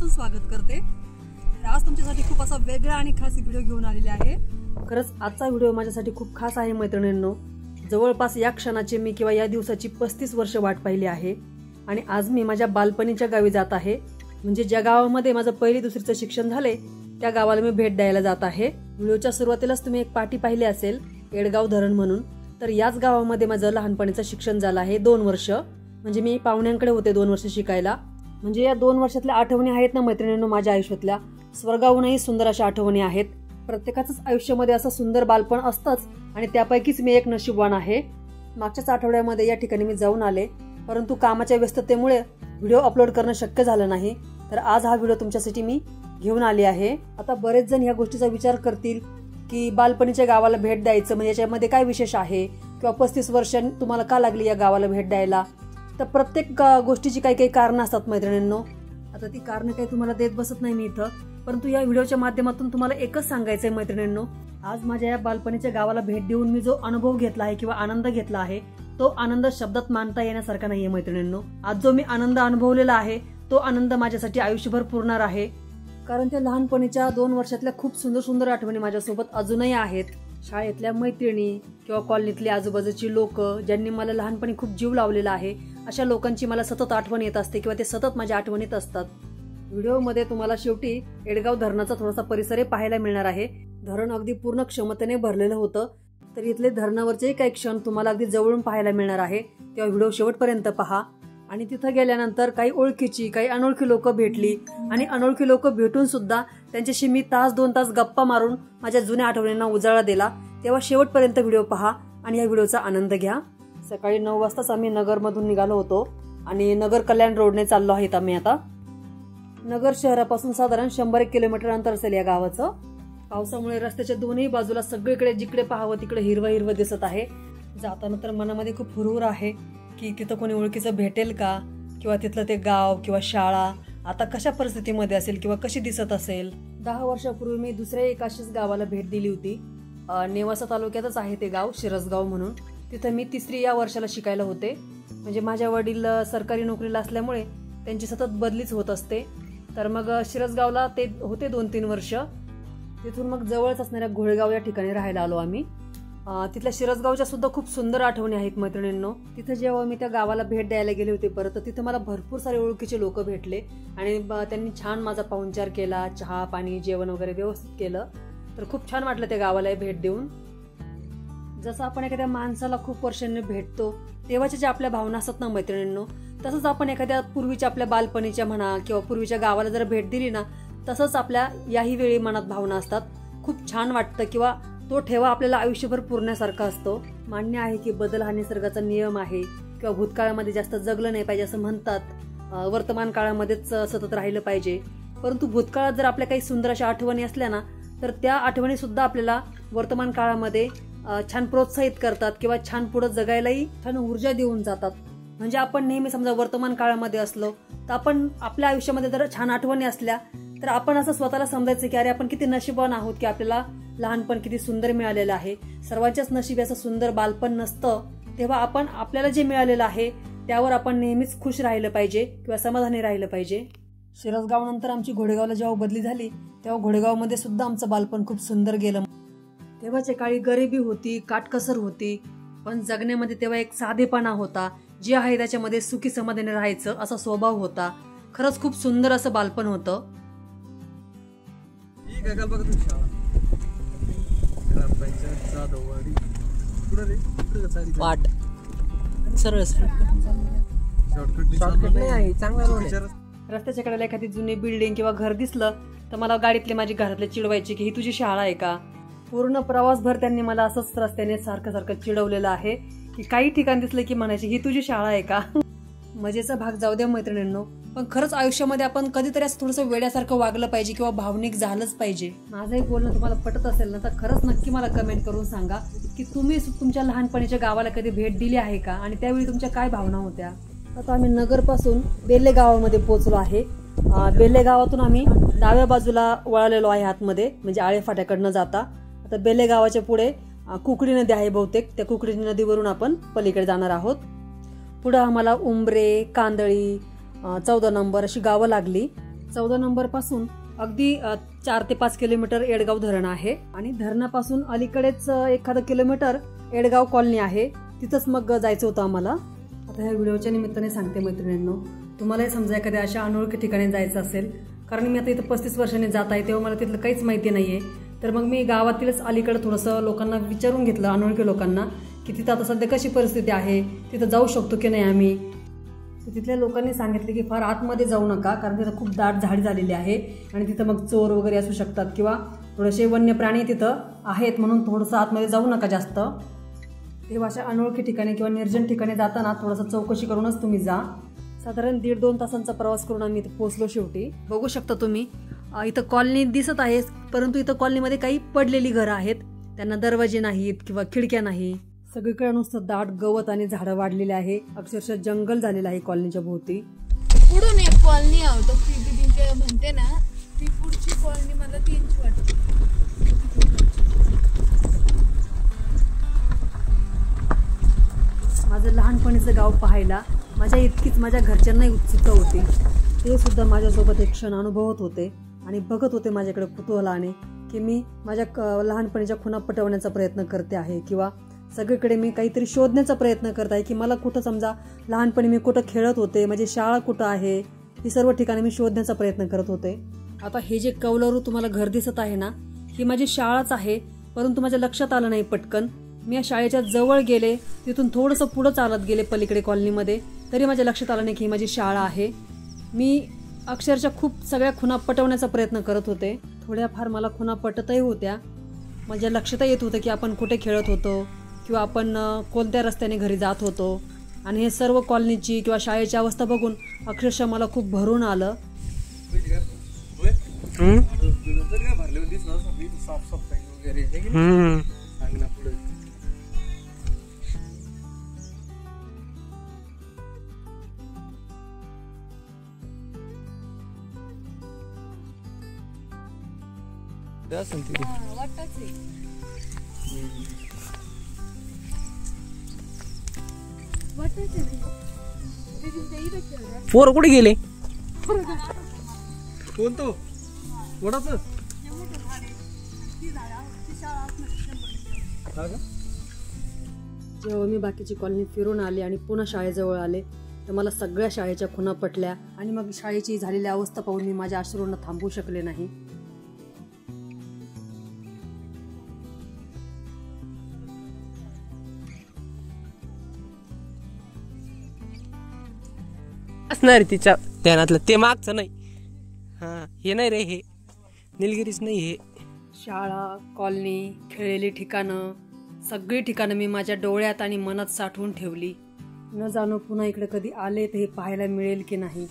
मनापासून स्वागत करते। आज तुमच्यासाठी खूप असा वेगळा आणि खास व्हिडिओ घेऊन आलेले आहे। खरंच आजचा व्हिडिओ माझ्यासाठी खूप खास आहे मैत्रिणींनो। जवळपास या क्षणाचे मी किंवा या दिवसाची 35 वर्ष वाट पाहिली आहे आणि आज मी माझ्या बालपणीच्या गावी जात आहे। म्हणजे ज्या गावामध्ये माझं पहिली दुसरीचं शिक्षण झाले त्या गावाला मी भेट द्यायला जात आहे। व्हिडिओच्या सुरुवातीलाच तुम्ही एक पाटी पाहिली असेल, येडगाव धरण म्हणून। तर याच गावामध्ये माझं लहानपणीचं शिक्षण झालं आहे 2 वर्ष। म्हणजे मी पाहुण्यांकडे होते 2 वर्ष शिकायला। म्हणजे या 2 वर्षातल्या आठवणी आहेत ना मैत्रिणींनो, माझ्या आयुष्यातल्या स्वर्गाहूनही सुंदर अशा आठवणी आहेत। प्रत्येकाचंच आयुष्यामध्ये असं सुंदर बालपण असतंच आणि त्यापैकीच मी एक नशीबवान आहे। मागच्याच आठवड्यामध्ये या ठिकाणी मी जाऊन आले, परंतु कामाच्या व्यस्ततेमुळे व्हिडिओ अपलोड करणं शक्य झालं नाही। तर आज हा व्हिडिओ तुमच्यासाठी मी घेऊन आली आहे। आता बरेच जण या गोष्टीचा विचार करतील की बालपणीच्या गावाला भेट द्यायचं म्हणजे याच्यामध्ये काय विशेष आहे, किंवा 35 वर्ष तुम्हाला का लागली या गावाला भेट द्यायला। तर प्रत्येक गोष्टीची काही काही कारणं असतात मैत्रिणींनो। आता ती कारणं काही तुम्हाला देत बसत नाही मी इथं, परंतु या व्हिडिओच्या माध्यमातून तुम्हाला एकच सांगायचंय मैत्रिणींनो, आज माझ्या या बालपणीच्या गावाला भेट देऊन मी जो अनुभव घेतला आहे किंवा आनंद घेतला आहे तो आनंद शब्दात मानता येण्यासारखा नाहीये मैत्रिणींनो। आज जो मी आनंद अनुभवलेला आहे तो आनंद माझ्यासाठी आयुष्यभर पुरणार आहे। कारण त्या लहानपणीच्या 2 वर्षातल्या खूप सुंदर सुंदर आठवणी माझ्यासोबत अजूनही आहेत। शाळेतल्या मैत्रिणी किंवा कॉलनीतली आजूबाजूची लोक ज्यांनी मला लहानपणी खूप जीव लावलेला आहे, अशा लोकांची मला सतत आठवण येत असते किंवा ते सतत माझ्या आठवणीत असतात। व्हिडिओमध्ये तुम्हाला शेवटी येडगाव धरणाचा थोडासा परिसरही पाहायला मिळणार आहे। धरण अगदी पूर्ण क्षमतेने भरलेलं होतं, तर इथले धरणावरचे काही क्षण तुम्हाला अगदी जवळून पाहायला मिळणार आहे। तेव्हा व्हिडिओ शेवटपर्यंत पहा। आणि तिथं गेल्यानंतर काही ओळखीची काही अनोळखी लोक भेटली आणि अनोळखी लोक भेटून सुद्धा त्यांच्याशी मी तास 2 तास गप्पा मारून माझ्या जुन्या आठवणींना उजाळा दिला। तेव्हा शेवटपर्यंत व्हिडिओ पहा आणि या व्हिडिओचा आनंद घ्या। सकाळी 9 वाजताच आम्ही नगरमधून निघालो होतो आणि नगर कल्याण रोडने चाललो आहेत आम्ही आता। नगर शहरापासून साधारण 100 किलोमीटर अंतर असेल या गावाचं। पावसामुळे रस्त्याच्या दोन्ही बाजूला सगळीकडे जिकडे पाहावं तिकडे हिरवं हिरवं दिसत आहे। जाताना तर मनामध्ये खूप हुरहुर आहे की तिथं कोणी ओळखीचं भेटेल का, किंवा तिथलं ते गाव किंवा शाळा आता कशा परिस्थितीमध्ये असेल किंवा कशी दिसत असेल। 10 वर्षापूर्वी मी दुसऱ्या एकाशीच गावाला भेट दिली होती। नेवासा तालुक्यातच आहे ते गाव, शिरसगाव म्हणून। तिथं मी 3री या वर्षाला शिकायला होते। म्हणजे माझ्या वडील सरकारी नोकरीला असल्यामुळे त्यांची सतत बदलीच होत असते। तर मग शिरसगावला ते होते 2-3 वर्ष। तिथून मग जवळच असणाऱ्या घोळेगाव या ठिकाणी राहायला आलो आम्ही। तिथल्या शिरसगावच्या सुद्धा खूप सुंदर आठवणी आहेत मैत्रिणींनो। तिथं जेव्हा मी त्या गावाला भेट द्यायला गेले होते परत, तिथं मला भरपूर सारे ओळखीचे लोक भेटले आणि त्यांनी छान माझा पाहुणचार केला, चहा पाणी जेवण वगैरे व्यवस्थित केलं। तर खूप छान वाटलं त्या गावाला भेट देऊन। जसं आपण एखाद्या माणसाला खूप वर्षांनी भेटतो तेव्हाच्या ज्या आपल्या भावना असतात ना मैत्रिणींनो, तसंच आपण एखाद्या पूर्वीच्या आपल्या बालपणीच्या म्हणा किंवा पूर्वीच्या गावाला जर भेट दिली ना, तसंच आपल्या याही वेळी मनात भावना असतात। खूप छान वाटतं किंवा तो ठेवा आपल्याला आयुष्यभर पुरण्यासारखा असतो। मान्य आहे की बदल हा निसर्गाचा नियम आहे किंवा भूतकाळामध्ये जास्त जगलं नाही पाहिजे असं म्हणतात, वर्तमान काळामध्येच सतत राहिलं पाहिजे। परंतु भूतकाळात जर आपल्या काही सुंदर अशा आठवणी असल्या ना, तर त्या आठवणी सुद्धा आपल्याला वर्तमान काळामध्ये छान प्रोत्साहित करतात किंवा छान पुढे जगायलाही छान ऊर्जा देऊन जातात। म्हणजे आपण नेहमी समजा वर्तमान काळामध्ये असलो तर आपण आपल्या आयुष्यामध्ये जर छान आठवणी असल्या तर आपण असं स्वतःला समजायचं की अरे आपण किती नशीबवान आहोत की आपल्याला लहानपण किती सुंदर मिळालेलं आहे। सर्वांच्याच नशिबी असं सुंदर बालपण नसतं। तेव्हा आपण आपल्याला जे मिळालेलं आहे त्यावर आपण नेहमीच खुश राहिलं पाहिजे किंवा समाधानी राहिलं पाहिजे। शिरसगाव नंतर आमची घोडेगावला जेव्हा बदली झाली तेव्हा घोडेगावमध्ये सुद्धा आमचं बालपण खूप सुंदर गेलं। तेव्हाच्या काळी गरिबी होती, काटकसर होती, पण जगण्यामध्ये तेव्हा एक साधेपणा होता। जे आहे त्याच्यामध्ये सुखी समाधानी राहायचं असा स्वभाव होता। खरंच खूप सुंदर असं बालपण होतं। रस्त्याच्या कडेला एखादी जुनी बिल्डिंग किंवा घर दिसलं तर मला गाडीतले माझे घरातले चिडवायचे की ही तुझी शाळा आहे का। पूर्ण प्रवासभर त्यांनी मला असंच रस्त्याने सारखं सारखं चिडवलेलं आहे की काही ठिकाण दिसलं की म्हणायचे ही तुझी शाळा आहे का। मजेचा भाग जाऊ द्या मैत्रिणींनो, पण खरंच आयुष्यामध्ये आपण कधीतरी असं थोडंसं वेड्यासारखं वागलं पाहिजे किंवा भावनिक झालंच पाहिजे। माझंही बोलणं तुम्हाला पटत असेल ना तर खरंच नक्की मला कमेंट करून सांगा की तुम्ही तुमच्या लहानपणीच्या गावाला कधी भेट दिली आहे का आणि त्यावेळी तुमच्या काय भावना होत्या। आता आम्ही नगरपासून बेले गावामध्ये पोहोचलो आहे। बेले गावातून आम्ही डाव्या बाजूला वळालेलो आहे आतमध्ये, म्हणजे आळे फाट्याकडनं जाता। आता बेले गावाच्या पुढे कुकडी नदी आहे बहुतेक, त्या कुकडी नदीवरून आपण पलीकडे जाणार आहोत। पुढे आम्हाला उंबरे, कांदळी, 14 नंबर अशी गावं लागली। 14 नंबर पासून अगदी 4 ते 5 किलोमीटर येडगाव धरण आहे आणि धरणापासून अलीकडेच एखादं किलोमीटर येडगाव कॉलनी आहे. तिथंच मग जायचं होतं आम्हाला. आता ह्या व्हिडिओच्या निमित्ताने सांगते मैत्रिणींनो, तुम्हालाही समजा एखाद्या अशा अनोळखी ठिकाणी जायचं असेल, कारण मी आता इथं 35 वर्षांनी जात आहे तेव्हा मला तिथलं काहीच माहिती नाहीये, तर मग मी गावातीलच अलीकडे थोडंसं लोकांना विचारून घेतलं, अनोळखी लोकांना, की तिथं आता सध्या कशी परिस्थिती आहे, तिथं जाऊ शकतो की नाही आम्ही. तर तिथल्या लोकांनी सांगितले की फार आतमध्ये जाऊ नका, कारण तिथं खूप दाट झाडी झालेली आहे आणि तिथं मग चोर वगैरे असू शकतात किंवा थोडेसे वन्य प्राणी तिथं आहेत, म्हणून थोडंसं आतमध्ये जाऊ नका जास्त. तेव्हा अशा अनोळखी ठिकाणी किंवा निर्जन ठिकाणी जाताना थोडंसं चौकशी करूनच तुम्ही जा. साधारण 1.5-2 तासांचा प्रवास करून आम्ही इथं पोहोचलो. शेवटी बघू शकता तुम्ही इथं कॉलनी दिसत आहे, परंतु इथं कॉलनीमध्ये काही पडलेली घरं आहेत, त्यांना दरवाजे नाहीत किंवा खिडक्या नाही. सगळीकडे नुसतं दाट गवत आणि झाडं वाढलेले आहे, अक्षरशः जंगल झालेलं आहे कॉलनीच्या भोवती. पुढून एक कॉलनी आवडतो ती म्हणते ना, ती पुढची कॉलनी मला 3ची वाटते. माझं लहानपणीचं गाव पाहायला माझ्या इतकीच माझ्या घरच्यांनाही उत्सुकता होती. ते सुद्धा माझ्यासोबत एक क्षण अनुभवत होते आणि बघत होते माझ्याकडे कुतूहलाने, की मी माझ्या लहानपणीच्या खुणा पटवण्याचा प्रयत्न करते आहे किंवा सगळीकडे मी काहीतरी शोधण्याचा प्रयत्न करत आहे, की मला कुठं समजा लहानपणी मी कुठं खेळत होते, माझी शाळा कुठं आहे, ही सर्व ठिकाणी मी शोधण्याचा प्रयत्न करत होते. आता हे जे कौलारू तुम्हाला घर दिसत आहे ना, ही माझी शाळाच आहे, परंतु माझ्या लक्षात आलं नाही पटकन. मी या शाळेच्या जवळ गेले, तिथून थोडंसं पुढं चालत गेले पलीकडे कॉलनीमध्ये, तरी माझ्या लक्षात आलं नाही की ही माझी शाळा आहे. मी अक्षरशः खूप सगळ्या खुणा पटवण्याचा प्रयत्न करत होते. थोड्याफार मला खुणा पटतही होत्या. माझ्या लक्षात येत होतं की आपण कुठे खेळत होतो किंवा आपण कोणत्या रस्त्याने घरी जात होतो. आणि हे सर्व कॉलनीची किंवा शाळेची अवस्था बघून अक्षरशः मला खूप भरून आलं. पोर कुठे गेले? कोणतो वडाचं? जेव्हा मी बाकीची कॉलनी फिरून आले आणि पुन्हा शाळेजवळ आले, तर मला सगळ्या शाळेच्या खुणा पटल्या आणि मग शाळेची झालेली अवस्था पाहून मी माझ्या अश्रूंना थांबवू शकले नाही. असणार तिच्या ध्यानातलं ते मागचं नाही. हा, हे नाही रे, हे निलगिरीच नाही. हे शाळा, कॉलनी, खेळलेली ठिकाणं, सगळी ठिकाणं मी माझ्या डोळ्यात आणि मनात साठवून ठेवली. न जाणो पुन्हा इकडे कधी आले तर हे पाहायला मिळेल की नाही.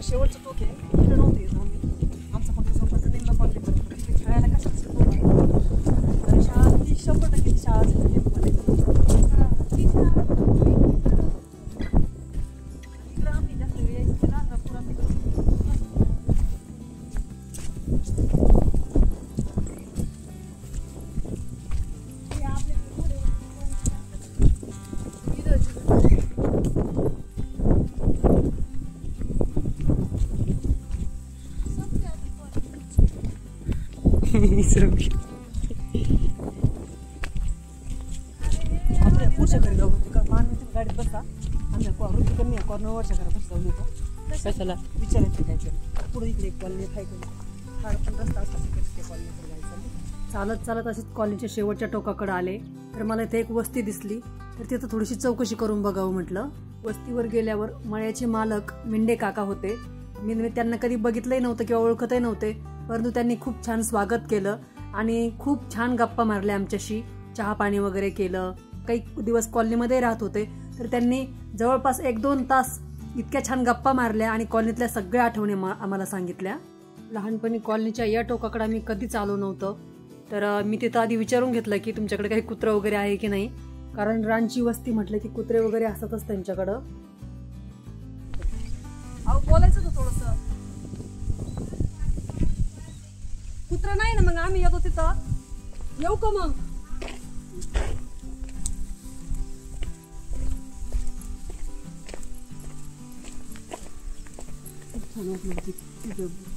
शेवटचं टोक आहे, इकडे नव्हते येत आम्ही. आमचा फक्त स्वतःचा निम्मा कॉलनीपर्यंत खेळायला कशाच शाळा ती 100% शाळा इकडे आम्ही जास्त वेळ यायची ना, पुढच्या घरी जाऊ. गाडीत बसता आम्ही कमी कॉर्नरवरच्या घरापासून जाऊन येतो. कशाला विचारायचं काय पुढे इकडे एक कॉलनी आहे, पण रस्ता असता कॉलनीकडे जायचं. चालत चालत असेच कॉलनीच्या शेवटच्या टोकाकडे आले, तर मला इथे एक वस्ती दिसली, तर तिथं थोडीशी चौकशी करून बघावं म्हटलं. वस्तीवर गेल्यावर मळ्याचे मालक मिंडे काका होते. मी त्यांना कधी बघितलंही नव्हतं किंवा ओळखतही नव्हते, परंतु त्यांनी खूप छान स्वागत केलं आणि खूप छान गप्पा मारल्या आमच्याशी. चहा पाणी वगैरे केलं. काही दिवस कॉलनीमध्ये राहत होते, तर त्यांनी जवळपास 1-2 तास इतक्या छान गप्पा मारल्या आणि कॉलनीतल्या सगळ्या आठवणी आम्हाला सांगितल्या. लहानपणी कॉलनीच्या या टोकाकडे आम्ही कधीच आलो नव्हतं, तर मी तिथं आधी विचारून घेतलं की तुमच्याकडे काही कुत्रं वगैरे आहे की नाही. कारण रानची वस्ती म्हटलं की कुत्रे वगैरे असतातच त्यांच्याकडं. अहो बोलायचं होतं थोडस. कुत्रा नाही ना मग आम्ही येतो तिथं. येऊ का मग?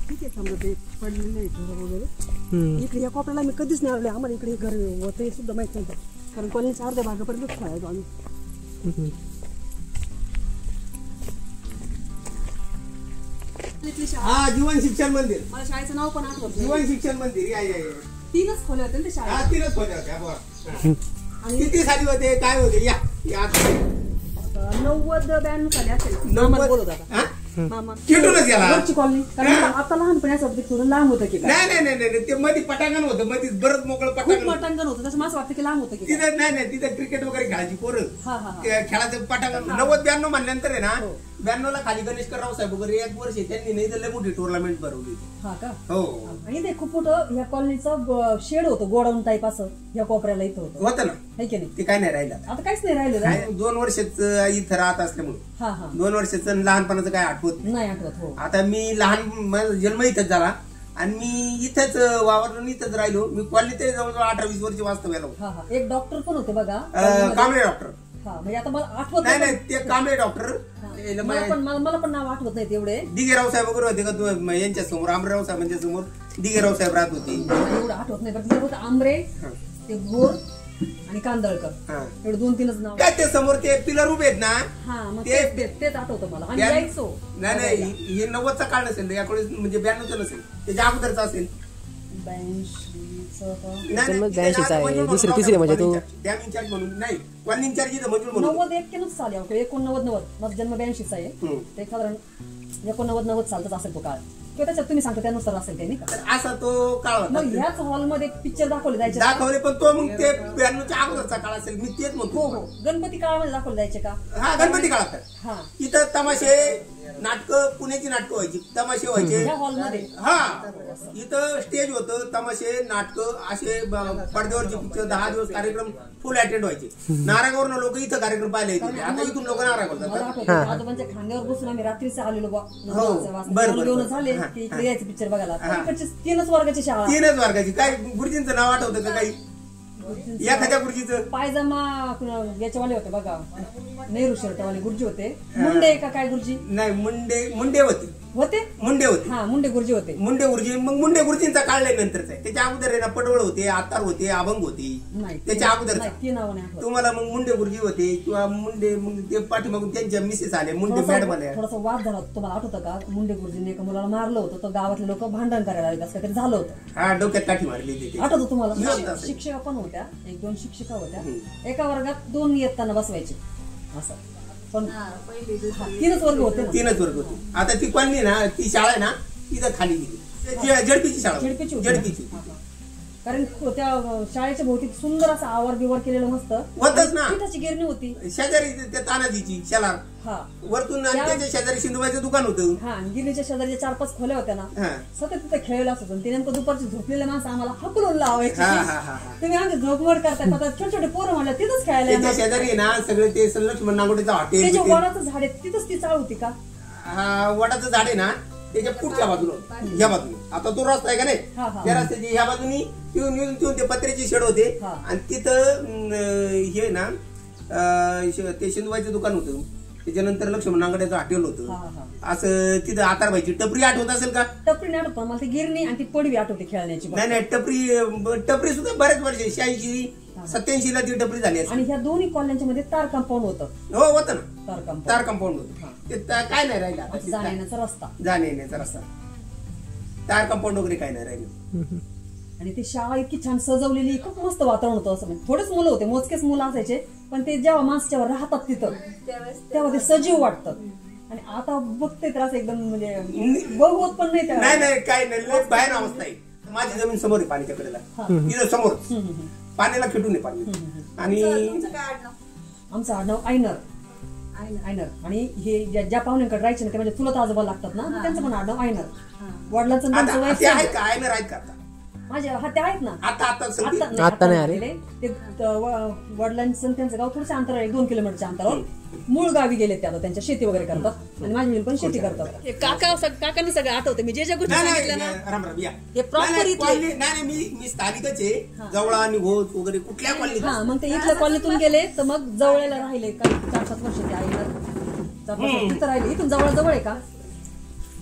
ठीक आहे समजा ते पडलेलं आहे घर वगैरे. इकडे या कोपऱ्याला मी कधीच नाही आले. आम्हाला इकडे घर होतं हे सुद्धा माहित नव्हतं. कारण कॉलेजच्या अर्ध्या भागापर्यंत खेळायचो आम्ही. हा जीवन शिक्षण मंदिर. मला शाळेचं नाव पण आठवत नाही. जीवन शिक्षण मंदिर या 3च खोल्या होत्या ना त्या शाळेत. हा 3च खोल्या होत्या बघा. किती साली होते काय होते या 90-92 साली असेल. 90 बोलत आता मामा किटूनच गेला. वरची कॉलनी. कारण आता लहानपणी असं वाटतं थोडं लांब होतं की काय. नाही ते मध्ये पटांगण होतं. मध्ये बरंच मोकळं खूप पटांगण पटांगण होतं. तसं मला असं वाटतं की लांब होतं की काय. तिथं नाही तिथं क्रिकेट वगैरे खेळायची पोरं. हा हा हा. ते खेळाचं पटांगण 90-92 म्हणल्यानंतर आहे ना 92 ला खाली गणेशकरराव साहेब वगैरे एक वर्ष त्यांनी नाही तर लय मोठी टुर्नामेंट भरवली. हा का. हो आणि ते खूप मोठं ह्या कॉलनीचं शेड होतं गोडाऊन टाईप असं. ह्या कोपऱ्याला इथं होतं होतं ना. है की नाही. ते काय नाही राहिलं आता काहीच नाही राहिलं. 2 वर्षाच इथं राहत असल्यामुळे हा हा 2 वर्षाचं लहानपणाचं काय आठवत नाही आठवत. हो आता मी माझा जन्म इथंच झाला आणि मी इथंच वावरून इथंच राहिलो. मी कॉलनीत जवळजवळ 18-20 वर्ष वास्तव्य आलो. हा हा. एक डॉक्टर पण होते बघा. कांबळे डॉक्टर. हा म्हणजे आता मला आठवत नाही ते कांबळे डॉक्टर. मला पण नाव आठवत नाही तेवढे. दिगेराव साहेब वगैरे होते का यांच्या समोर आमरेराव साहेबांच्या समोर दिगेराव साहेब राहत होते. एवढं आठवत नाही पण होतं आंबरे ते घोर आणि कांदळकर. एवढं 2-3च नाव. काय ते समोर ते पिलर उभे आहेत ना. हा मग ते तेच आठवतं मला. आणि यायचो. नाही हे 90चा काळ नसेल याकडे म्हणजे 92चा नसेल त्याच्या अगोदरचा असेल. 82चा आहे. दुसरी तिसरी म्हणजे तो डॅम इंचार्ज म्हणून नाही कॉलनी इंचार्ज इथं मंजूर म्हणून 90-91 साली. 89-90 माझा जन्म 82चा आहे. ते साधारण 89-90 सालचाच असेल तो काळ किंवा त्याच्यात तुम्ही सांगता त्यानुसार असेल काही नाही का. तर असा तो काळ होता. मग ह्याच हॉलमध्ये पिक्चर दाखवले जायचे. दाखवले पण तो मग ते 92च्या अगोदरचा काळ असेल. मी तेच म्हणतो. हो गणपती काळामध्ये दाखवले जायचे का. हा गणपती काळात. हा इथं तमाशे नाटकं पुण्याची नाटकं व्हायची. तमाशे व्हायचे ह्या हॉलमध्ये. हा इथं स्टेज होतं. तमाशे नाटकं असे पडद्यावरचे पिक्चर 10 दिवस कार्यक्रम फुल अटेंड व्हायचे. नारायणवरून लोक इथं कार्यक्रम पाहिले येते. आता इथून लोक नारायणवर मला जातात. आठवतं आजोबांच्या खांद्यावर बसून आम्ही रात्रीच आलेलो बरं. घेऊन झाले की इकडे यायचे पिक्चर बघायला. इकडचे 3च वर्गाची शाळा. 3च वर्गाची. काय गुरुजींचं नाव आठवतं का काही एखाद्या गुरुजीचं. पायजमा याच्यावाले होते बघा नेहरू शर्टवाले गुरुजी होते. मुंडे का काय गुरुजी. नाही मुंडे होते. हा मुंडे गुरुजी होते. मुंडे गुरुजी. मग मुंडे गुरुजींचा काळ नंतरचा आहे. त्याच्या अगोदर आहे ना पडवळ होते, आतार होते, अभंग होते. त्याच्या अगोदर तुम्हाला मग मुंडे गुरुजी होते किंवा मुंडे मग ते पाठीमागून त्यांच्या मिसेस आले मुंडे मॅडम आले. थोडासा वाद झाला होता तुम्हाला आठवतं का. मुंडे गुरुजींनी एका मुलाला मारलं होतं तर गावातले लोक भांडण करायला लागले. असं काहीतरी झालं होतं. हा डोक्यात काठी मारली होती. आठवतं तुम्हाला. शिक्षका पण होत्या. 1-2 शिक्षिका होत्या. एका वर्गात 2 इयत्तांना बसवायचे असं. पण 3च वर्ग होते. 3च वर्ग होते. आता ती कॉलनी ना ती शाळा आहे ना तिथं खाली गेली. जडपीची शाळा. जडपीची. कारण त्या शाळेच्या भोवती सुंदर असं आवर बिवर केलेलं मस्त होतच ना. पिठाची गिरणी होती शेजारी त्या तानाजीची शेलार. वरतून त्याच्या शेजारी सिंधुबाईचं दुकान होतं. हा गिरणीच्या शेजारी 4-5 खोल्या होत्या ना. सतत तिथे खेळायला असत. ते नेमकं दुपारची झोपलेल्या माणसं आम्हाला हकलून लावायची. तुम्ही आमची झोपमोड करताय. छोटे छोटे पोरं म्हणलं तिथंच खेळायला. शेजारी ना सगळे ते लक्ष्मण नागोडेचं हॉटेल. त्याच्या वडाचं झाड आहे तिथंच ती चाळ होती का. हा वडाचं झाड आहे ना त्याच्या पुढच्या बाजूला ह्या बाजूने. आता तो रस्ता आहे का नाही त्या रस्त्याची ह्या बाजूनी ते पत्र्याची शेड होते आणि तिथं हे ना ते सिंधुबाईचं दुकान होतं. त्याच्यानंतर लक्ष्मण नांगड्याचं हॉटेल होतं. असं तिथं आकारबाईची टपरी आठवत असेल का. टपरी नाही आठवत मला. ती गिरणी आणि ती पडवी आठवते खेळण्याची. नाही टपरी सुद्धा बरेच वर्ष 86-87 ला ती टपरी झाली. आणि ह्या दोन्ही कॉलन्यांच्या मध्ये तार कंपाऊंड होतं. हो होतं ना तार कंपाऊंड होतं. ते काय नाही राहिलं आता. जाण्याचा रस्ता तार कंपाऊंड वगैरे काय नाही राहिलं. आणि ती शाळा इतकी छान सजवलेली. खूप मस्त वातावरण होतं. असं म्हणजे थोडेच मुलं होते मोजकेच मुलं असायचे पण ते जेव्हा माणसाच्यावर राहतात तिथं तेव्हा ते सजीव वाटतात. आणि आता बघते तर असं एकदम म्हणजे बघवत पण नाही. नाही काय नाही बाहेर अवस्था आहे. माझी जमीन समोर आहे पाण्याच्या कडेला. इथं समोर पाण्याला खेटून आहे पाणी. आणि आमचं आडनाव आयनर. आणि हे ज्या पाहुण्यांकडे राहायचे ना ते म्हणजे चुलत आजोबा लागतात ना त्यांचं पण आडनाव आयनर. वडिलांचं नाव आयनर आहेत का. माझे हा ते आहेत ना. आता संधी. आता नाही आले. ते वडिलांचं त्यांचं गाव थोडंसं अंतर आहे, 2 किलोमीटरच्या अंतरावर. मूळ गावी गेले ते आता, त्यांच्या शेती वगैरे करतात आणि माझी पण शेती करतात. काकांनी सगळं आठवते मी जे गोष्टी सांगितल्या ना. राम राम या. हे प्रॉपर इथले. नाही मी स्थानिकच आहे. जवळ आणि होत वगैरे कुठल्या कॉलनीत. हा मग ते इथल्या कॉलनीतून गेले तर मग जवळला राहिले काही 4-7 वर्ष ते आईला तिथं राहिले. इथून जवळ आहे का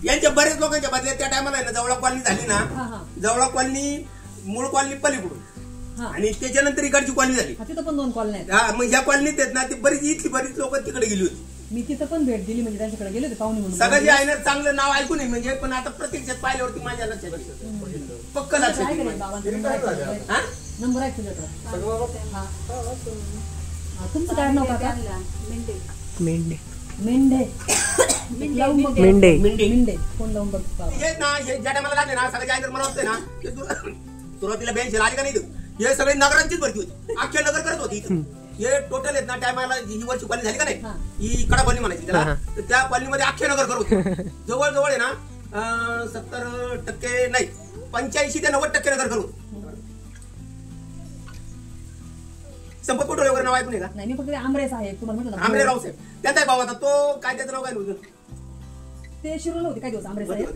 यांच्या बरेच लोकांच्या बदल्या त्या टायमाला ना जवळ कॉलनी झाली ना. जवळ कॉलनी मूळ कॉलनी पलीकडून आणि त्याच्यानंतर इकडची कॉलनी झाली. तिथं पण 2 कॉलनी आहेत. हा मग ह्या कॉलनीत आहेत ना ती बरीच लोक तिकडे गेली होती. मी तिथं पण भेट दिली, म्हणजे त्यांच्याकडे गेले होते पाहुणे म्हणून. सगळं जे आहे ना चांगलं नाव ऐकून आहे म्हणजे, पण आता प्रत्यक्षात पाहिल्यावरती माझ्या लक्षात पक्क लक्षात नंबर आहे तुझ्याकडे. तुमचं काय नाव काका? मेंढे मेंढे. फोन लावून बघ. हे ना हे ज्या टायमाला लागले ना सगळे जायचं मला वाटतंय ना ते सुरुवातीला बेंच आली का नाही हे सगळे नगरांचीच भरती होती. अख्ख्या नगर करत होती इथं. हे टोटल आहेत ना टायमाला ही वरची कॉलनी झाली का नाही, ही कडा कॉलनी म्हणायची त्याला. तर त्या कॉलनीमध्ये अख्खे नगर करत होते. जवळ आहे ना 70% नाही 85 ते 90% नगर करत. संपत कोटोळे वगैरे नाव ऐकून आहे का? नाही, मी फक्त आमरे साहेब तुम्हाला म्हटलं आमरे राव साहेब त्याचा भाऊ आता तो काय त्याचं नाव काय नव्हतं ते शिरूरला होते काही दिवस आमरे साहेब.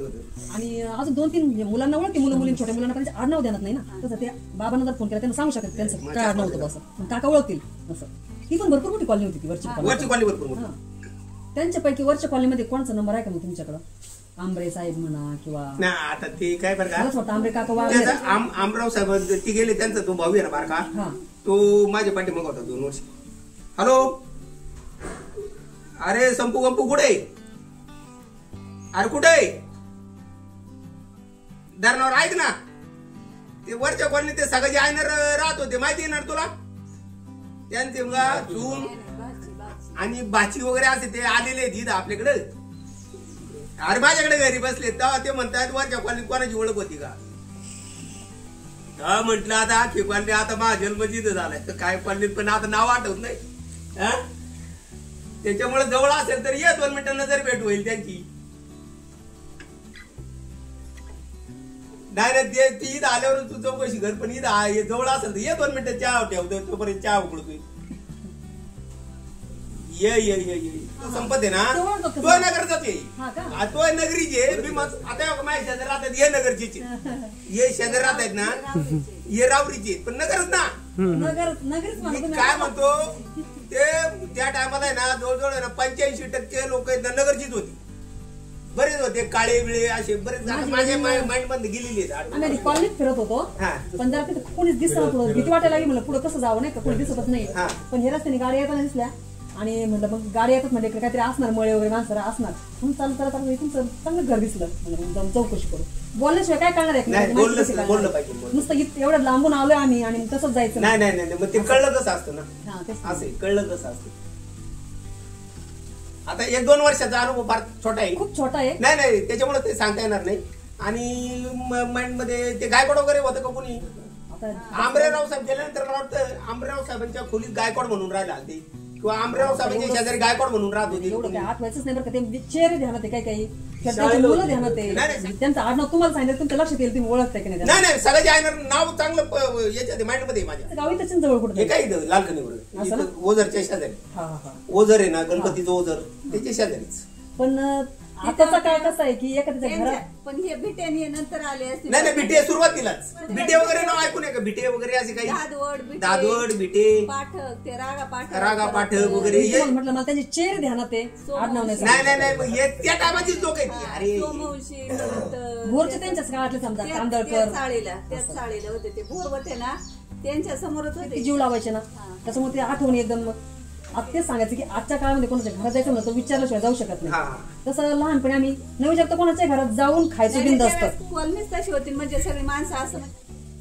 आणि अजून 2-3 मुलांना ओळखते, मुली छोट्या मुलांना त्यांचे आडनाव देणार नाही ना. तसं ते बाबांना जर फोन केला त्यांना सांगू शकत त्यांचं काय आडनाव होतं असं, काका ओळखतील असं. ती पण भरपूर मोठी कॉलनी होती ती वरची कॉलनी भरपूर. त्यांच्यापैकी वरच्या कॉलनीमध्ये कोणचा नंबर आहे का मग तुमच्याकडं? आंबरे साहेब म्हणा किंवा आता ते काय बरं का आंबरे काका आमराव साहेब ती गेले त्यांचा तो भाऊ आहे ना बारका तो माझ्या पाठी मग होता 2 वर्ष. हॅलो अरे संपू गंपू कुठे? अरे कुठे धरणावर ऐक ना ते वरच्या कॉलनी ते सगळे आयनर राहत होते माहिती आहे ना तुला. त्यांचे चून आणि बाची वगैरे असे ते आलेले आहेत आपल्याकडे. अरे माझ्याकडे घरी बसले तेव्हा ते म्हणतात वरच्या कॉलनीत कोणाची ओळख होती का? म्हटलं आता आखी कॉलनी आता माझा जन्म जिथं झालाय तर काय कॉलनीत पण आता नाव आठवत नाही. त्याच्यामुळे जवळ असेल तर ये 2 मिनिटांना जर भेट होईल त्यांची. नाही ती इथं आल्यावर तू चौकशी घर पण इथं जवळ असेल तर ये 2 मिनिटं चहा ठेवतो तोपर्यंत चहा उकळतोय. ये तू संपत आहे ना तो नगरचाच आहे तो नगरीचे आता माझ्या शेजार राहतात हे नगरचीच हे शेजार राहत आहेत ना हे रावरीचे पण नगरच ना. काय म्हणतो ते त्या टायमाला आहे ना जवळजवळ आहे ना 85% लोक नगरचीच होती. बरेच होते काळे बिळे असे बरेच माझ्या माइंड मध्ये गेलेली आहेत. आम्ही कॉलनीत फिरत होतो पण जरा तिथे कोणीच दिसत नव्हतं. भीती वाटायला लागली मला पुढे कसं जावं नाही का कोणी दिसतच नाही. पण हे रस्त्याने गाड्या येताना दिसल्या आणि म्हटलं मग गाडी येतात म्हणजे काहीतरी असणार मळे वगैरे माणसं असणार म्हणून चालत तुमचं चांगलं घर दिसलं म्हणजे जाऊन चौकशी करू. बोलल्याशिवाय काय करणार आहे? नुसतं एवढं लांबून आलोय आम्ही आणि तसंच जायचं नाही मग ते कळलं कसं असतं ना असं कळलं कसं असतं. आता 1-2 वर्षाचा अनुभव फार छोटा आहे खूप छोटा आहे. नाही त्याच्यामुळे ते सांगता येणार नाही. आणि माइंड मध्ये ते गायकवाड वगैरे होतं का कोणी? आंबरेराव साहेब गेल्यानंतर मला वाटतं आंबरेराव साहेबांच्या खोलीत गायकवाड म्हणून राहिला ते किंवा आंबरेराव साहेबांच्या शेजारी गायकवाड म्हणून राहत होते. एवढं काय आठवायचंच नाही बरं का. ते चेहरे ध्यानात आहे काही मुलं ध्यानात आहे. त्यांचं आडनाव तुम्हाला सांगितलं तुमच्या लक्षात येईल तुम्ही ओळखताय की नाही? नाही सगळ्याचे आहे नाव चांगलं याच्यात माइंड मध्ये माझ्या गावी त्याच्या जवळ कुठे काय लालखणीवर ओझरच्या शेजारी ओझर आहे ना गणपतीचं ओझर त्याच्या शेजारीच. पण आताचा काळ कसा आहे की एखाद्याच्या घरात पण हे बिटे नंतर आले असते. नाही बिटे सुरुवातीलाच बिटे वगैरे नाव ऐकून आहे का? बिटे वगैरे असे काही दादवड बिटे पाठक ते रागा पाठक वगैरे म्हटलं मला त्यांचे चेहरे ध्यानात आहे. नाही मग हे त्या टायमाचीच लोक आहेत. अरे भोरचे त्यांच्याच काळातले समजा कांदळकर चाळीला होते ते भोर होते ना त्यांच्या समोरच होते जीव लावायचे ना. त्याच्यामुळे ते आठवणी एकदम तेच सांगायचं की आजच्या काळामध्ये कोणाच्या घरात जायचं म्हणलं तर विचारल्याशिवाय जाऊ शकत नाही. तसं लहानपणी आम्ही न विचारता कोणाच्या घरात जाऊन खायचं बिंद असतं. कॉलनीच तशी होती म्हणजे सगळी माणसं असं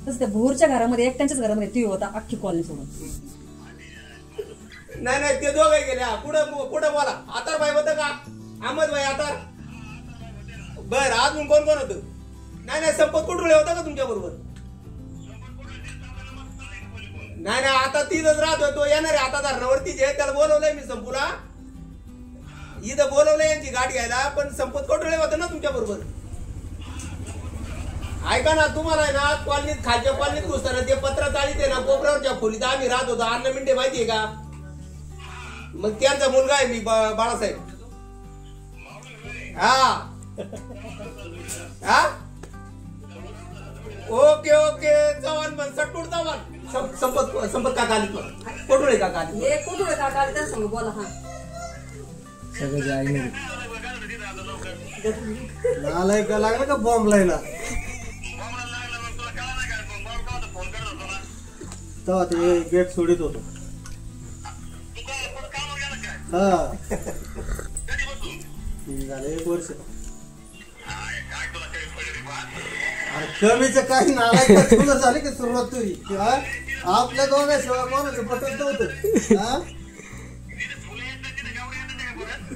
तसं त्या भोरच्या घरामध्ये एकट्यांच्याच घरामध्ये टीव्ही होता अख्खी कॉलनी सोडून. नाही ते दोघे गेले पुढे बोला. आतार भाई होतं का? अहमद भाई आतार बर अजून कोण होतं? नाही संपत कुठले होता का तुमच्या बरोबर? नाही आता तिथंच राहतोय तो येणार आहे आता धरणावरतीच आहे. त्याला बोलवलंय मी संपूला इथं बोलवलंय यांची गाडी घ्यायला पण संपत कोटळे होतं ना तुमच्या बरोबर. ऐका ना, तुम्हाला आहे ना कॉलनीत, खालच्या कॉलनीत घुसताना ते पत्र चाळीत आहे ना, कोपऱ्यावरच्या खोलीत आम्ही राहत होतो. 8 मिनिटे माहितीये का? मग त्यांचा मुलगा आहे मी, बाळासाहेब. हा हा, ओके ओके. चव्हाण पण सटूर चव्हाण, संपत काका आली, कोठुळे काका आली. हे कोठुळे काका आले त्यांना सांगू बोला. हा सगळं आहे नालाय का लागला का बॉम्ब लायला तेव्हा ते गेट सोडित होतो. हा झालं 1 वर्ष. अरे कमीच काही नालाय तुला झाली की सुरुवात तुझी किंवा आपल्या दोघांशिवाय कोणाचं पटत नव्हतं.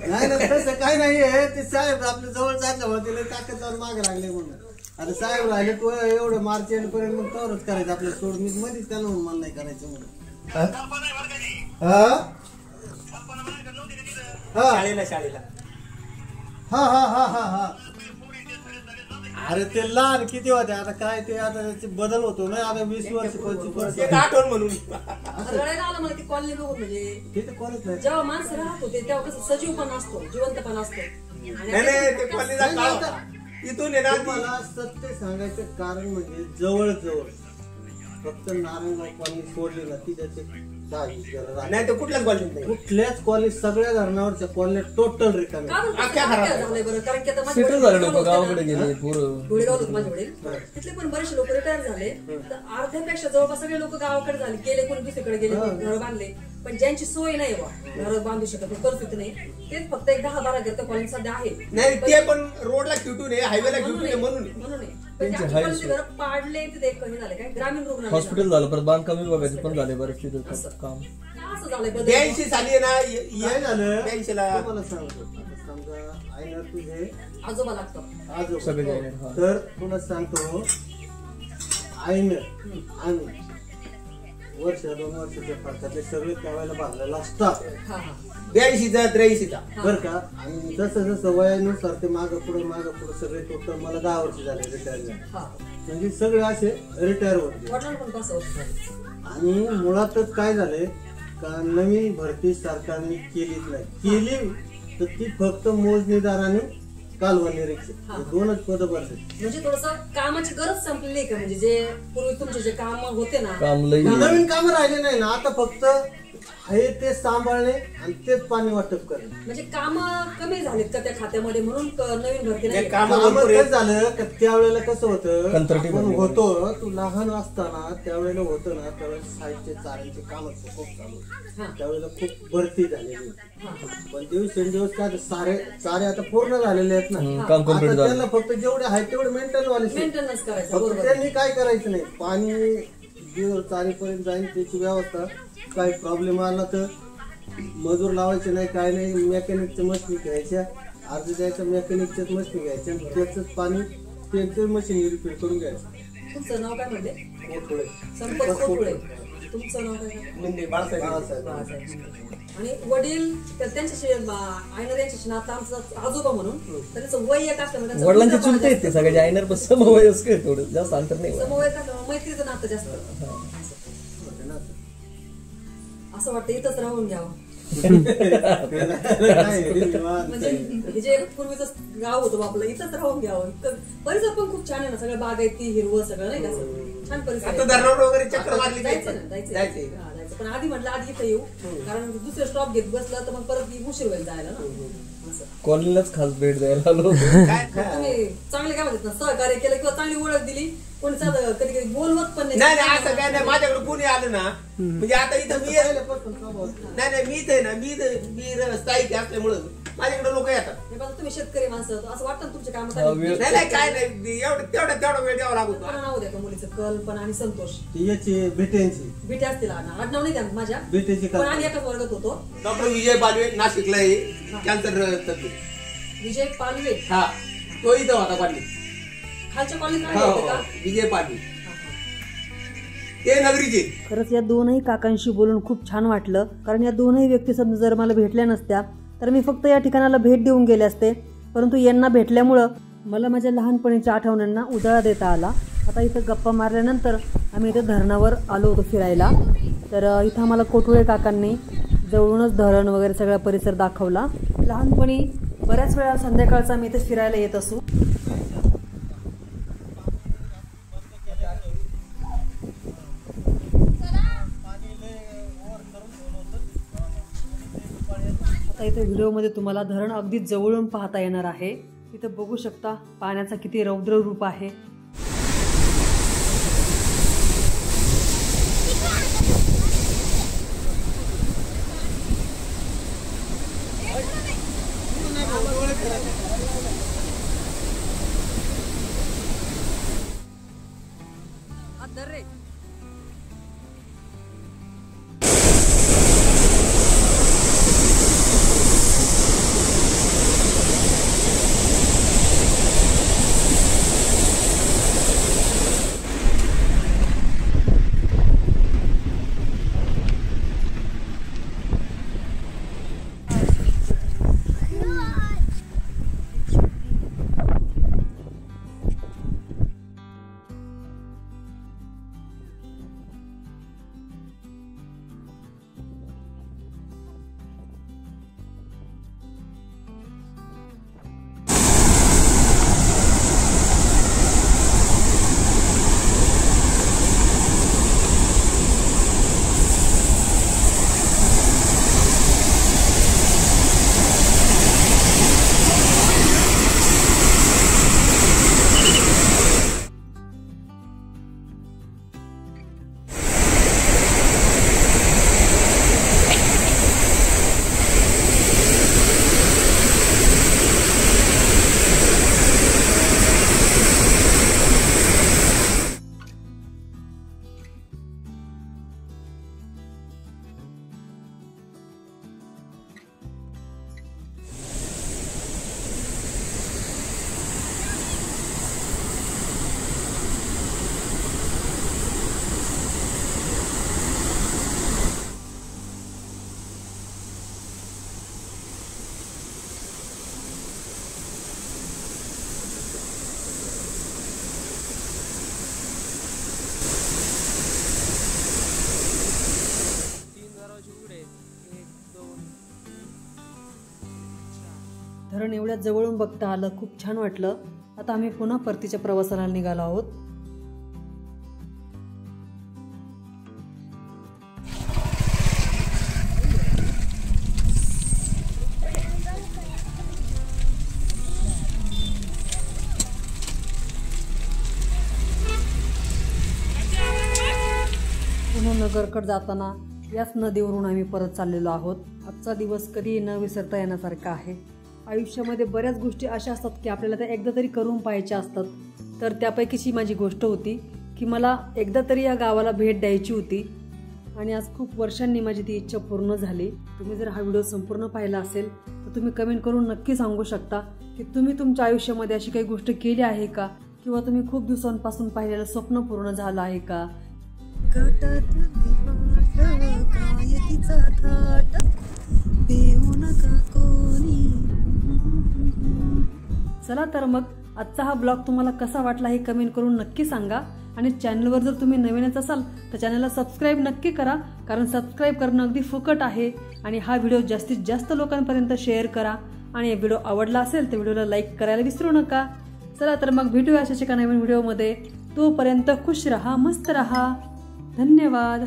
नाही नाही तसं काही नाहीये. ते साहेब आपल्या जवळ चालल्यामुळे तिला ताकद जाऊन मागे लागले म्हणून. आता साहेब राहिले तू एवढं मार्च एंड पर्यंत मग तरच करायचं आपल्याला सोड. मी मध्येच त्यांना म्हणून मला नाही करायचं म्हणून. शाळेला हा हा हा हा हा. अरे ते लहान किती होते आता काय ते आता त्याचे बदल होतो ना. आता 20 वर्ष 25 वर्ष आठवण म्हणून रडायला आलं मला ती कॉलनी बघून. म्हणजे तिथे कोणच नाही. जेव्हा माणसं राहत होते तेव्हा कसं सजीवपणा असतो, जिवंतपणा असतो. नाही ते कॉलनीचा काळ होता. इथून आहे ना, मला सत्य सांगायचं कारण म्हणजे जवळ फक्त नारायणगाव कॉलनी सोडली ना ती त्याचे 10-20 घरं राहतात. नाही तर कुठल्याच कॉलनीत नाही. कुठल्याच कॉलनी सगळ्या धरणावरच्या कॉलनी टोटल रिकामी. झालंय बरं, कारण की आता माझे सेटल झाले लोक गावाकडे गेले पुरं. गोळेगाव होते माझे वडील, तिथले पण बरेचसे लोक रिटायर झाले. तर अर्ध्यापेक्षा जवळपास सगळे लोक गावाकडे झाले, गेले कोणी दुसरीकडे गेले, घर बांधले. पण ज्यांची सोय नाही घर बांधू शकत, परिस्थिती नाही, तेच फक्त 10-12 घर त्या कॉलनी सध्या आहे. नाही ते पण रोडला क्युटून आहे, हायवेला क्युटून आहे म्हणून घर पाडले. तिथे कमी झाले काय ग्रामीण रुग्णालय हॉस्पिटल झालं, परत बांधकाम विभागाचे पण झाले बरेचसे काम. असं झालंय. 82 साली आहे ना, काय झालं 82 ला मला सांगतो. आता समजा आईनं तुझे आजोबा लागतं आजोबा सगळे जायला, हा. तर तुला सांगतो आईनं आम्ही 1-2 वर्षाच्या फरकातले सगळे त्यावेळेला बांधलेला असतात. 82चा 83चा बर का. आणि जसं जसं वयानुसार ते मागं पुढे सगळे टोटल मला 10 वर्ष झाले रिटायर झाले. म्हणजे सगळे असे रिटायर होते. आणि मुळातच काय झालंय का नवीन भरती सरकारने केलीच नाही. केली तर ती फक्त मोजणीदाराने कालवा निरीक्षक 2च पदं भरले. म्हणजे थोडस कामाची गरज संपलेली आहे का? म्हणजे जे पूर्वी तुमचे जे काम होते ना, नवीन काम राहिले नाही ना. आता फक्त आहे ते सांभाळणे आणि तेच पाणी वाटप करणे. म्हणजे काम कमी झालेत का त्या खात्यामध्ये म्हणून नवीन भरती नाही. काय झालं का त्यावेळेला कसं होतं, आपण होतो तू लहान असताना त्यावेळेला होतं ना, त्यावेळेला साहित्य चाऱ्यांचे काम खूप चालू, त्यावेळेला खूप भरती झालेली. पण दिवसेंदिवस काय चारे आता पूर्ण झालेले आहेत ना. त्यांना फक्त जेवढे आहेत तेवढे मेंटेनन्स करायचं. त्यांनी काय करायचं नाही. पाणी चारीपर्यंत जाईल त्याची व्यवस्था. काही प्रॉब्लेम आला तर मजूर लावायचे नाही, काय नाही. मेकॅनिकच्या मशीन घ्यायच्या, अर्ज द्यायच्या मेकॅनिकच्याच मशीन घ्यायच्या, त्याच पाणी त्यांचं मशीन रिपेअर करून घ्यायचं. तुमचं नाव काय म्हणते? कोठुळे. संपत कोठुळे. तुमचं नाव काय? म्हणजे बाळासाहेब. आणि वडील त्यांच्याशी आईनं त्यांच्याशी नातं आमचं आजोबा म्हणून त्याचं वय एक असल्यामुळे वडिलांचे चुलते आहेत ते सगळ्याचे. आईनर पण समवयस्कर आहे, थोडं जास्त अंतर नाही. समवय मैत्रीचं नातं जास्त. असं वाटतं इथंच राहून घ्यावं. म्हणजे हे जे पूर्वीचं गाव होतं आपलं, इथंच राहून घ्यावं. परिसर पण खूप छान आहे ना, सगळं बागायती हिरवं सगळं नाही का, छान परिसर. वगैरे चक्कर मारली जायचं. पण आधी म्हटलं आधी इथं येऊ, कारण दुसरं स्टॉप घेत बसलं तर मग परत उशीर होईल जायला ना. कॉलनीलाच खास भेट द्यायला आलो. तुम्ही चांगले काय म्हणतात ना, सहकार्य केलं किंवा चांगली ओळख दिली. कोणी कधी कधी बोलवत पण नाही. असं काय नाही, माझ्याकडे कोणी आलं ना, म्हणजे आता इथं मी नाही मी इथे ना, मी स्थायिक असल्यामुळं माझ्याकडे लोक येतात. तुम्ही शेतकरी माणसं, असं वाटतं ना तुमच्या कामात. नाही काय नाही, तेवढा वेळ द्यावा लागतो. नाव द्या का मुलीचं? कल्पना आणि संतोष. याची भेटेंची भेटे असतील. आडनाव नाही द्या माझ्या, भेटेची. पण आम्ही एकाच वर्गात होतो. डॉक्टर विजय पालवे नाशिकला आहे, कॅन्सर तज्ञ. विजय पालवे. हा, तो इथं होता पालवे. खालच्या कॉलनीत विजय पालवे ते नगरीचे. खरंच या दोनही काकांशी बोलून खूप छान वाटलं. कारण या दोनही व्यक्ती जर मला भेटल्या नसत्या तर मी फक्त या ठिकाणाला भेट देऊन गेले असते. परंतु यांना भेटल्यामुळं मला माझ्या लहानपणीच्या आठवण्यांना उजाळा देता आला. आता इथं गप्पा मारल्यानंतर आम्ही इथं धरणावर आलो होतो फिरायला. तर इथं आम्हाला कोठुळे काकांनी जवळूनच धरण वगैरे सगळा परिसर दाखवला. लहानपणी बऱ्याच वेळा संध्याकाळचा आम्ही इथे फिरायला येत असू. आता इथे व्हिडिओमध्ये तुम्हाला धरण अगदी जवळून पाहता येणार आहे. इथं बघू शकता पाण्याचा किती रौद्र रूप आहे. धरण एवढ्या जवळून बघता आलं, खूप छान वाटलं. आता आम्ही पुन्हा परतीच्या प्रवासाला निघालो आहोत. पुन्हा नगरकडे जाताना याच नदीवरून आम्ही परत चाललेलो आहोत. आजचा दिवस कधी न विसरता येण्यासारखा आहे. आयुष्यामध्ये बऱ्याच गोष्टी अशा असतात की आपल्याला त्या एकदा तरी करून पाहायच्या असतात. तर त्यापैकीची माझी गोष्ट होती की मला एकदा तरी या गावाला भेट द्यायची होती आणि आज खूप वर्षांनी माझी ती इच्छा पूर्ण झाली. तुम्ही जर हा व्हिडिओ संपूर्ण पाहिला असेल तर तुम्ही कमेंट करून नक्की सांगू शकता की तुम्ही तुमच्या आयुष्यामध्ये अशी काही गोष्ट केली आहे का, किंवा तुम्ही खूप दिवसांपासून पाहिलेलं स्वप्न पूर्ण झालं आहे का. चला तर मग आजचा हा ब्लॉग तुम्हाला कसा वाटला हे कमेंट करून नक्की सांगा. आणि चॅनलवर जर तुम्ही नवीनच असाल तर चॅनलला सबस्क्राईब नक्की करा, कारण सबस्क्राईब करणं अगदी फुकट आहे. आणि हा व्हिडिओ जास्तीत जास्त लोकांपर्यंत शेअर करा. आणि व्हिडिओ आवडला असेल तर व्हिडिओला लाईक करायला विसरू नका. चला तर मग भेटूया अशाच एका नवीन व्हिडिओमध्ये. तोपर्यंत खुश रहा, मस्त रहा. धन्यवाद.